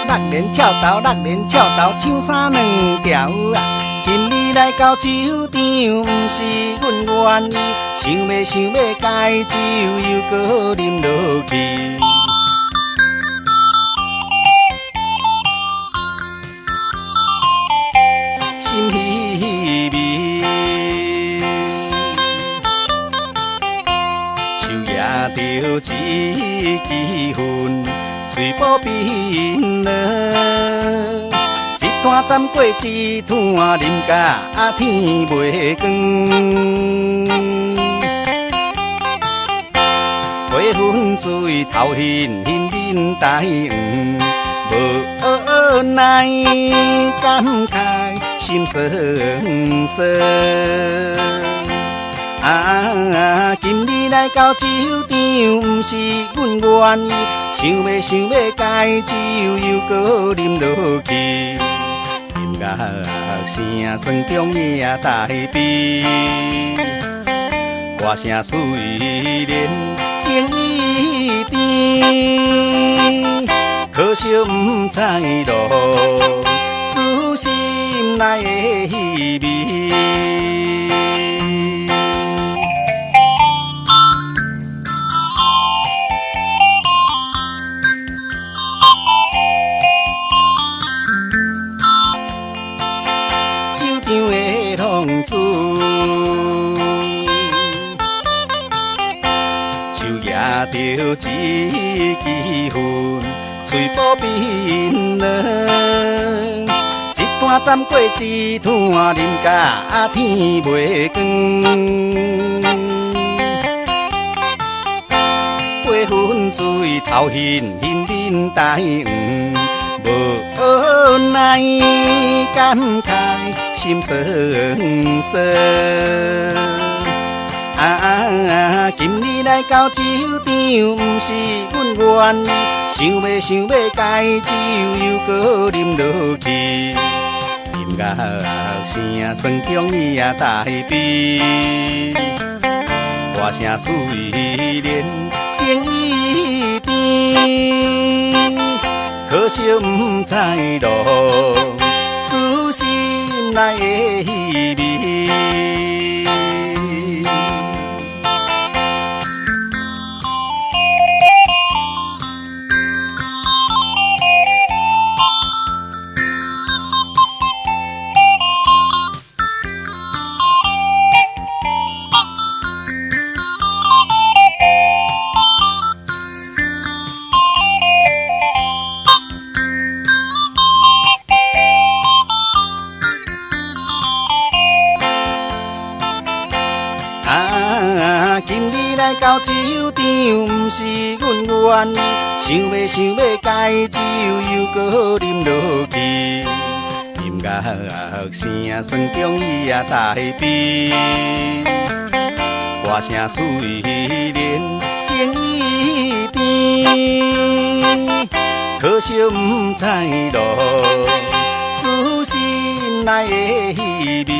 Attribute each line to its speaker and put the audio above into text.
Speaker 1: 6连跳投6连跳投，唱啥两条啊？今日来到酒场，毋是阮愿意，想要解酒又搁啉落去。心稀微，手抓着一支烟，嘴巴冰冷。一段斩过一段，啉甲天袂光。花粉水头晕面大黄，无奈感慨心酸酸。今日来到酒场，毋是阮愿意，想要解酒又搁啉落去。音乐声酸中也大悲，歌声虽然情意甜，可惜毋知道自心内的稀微。手抓着一支烟，嘴巴冰冷。一段斩过一段，啉甲天袂光。花粉水头晕面大黄，无奈感慨心酸酸。今日来到酒场，毋是阮愿意，想要解酒又搁啉落去。音乐声酸中也大悲，歌声虽然情意甜，可惜毋知道自心内的稀微。今日来到酒场，毋是阮愿意，想要解酒又搁啉落去。音乐声酸中也大悲，歌声虽然情意甜，可惜毋知道自心内的稀微。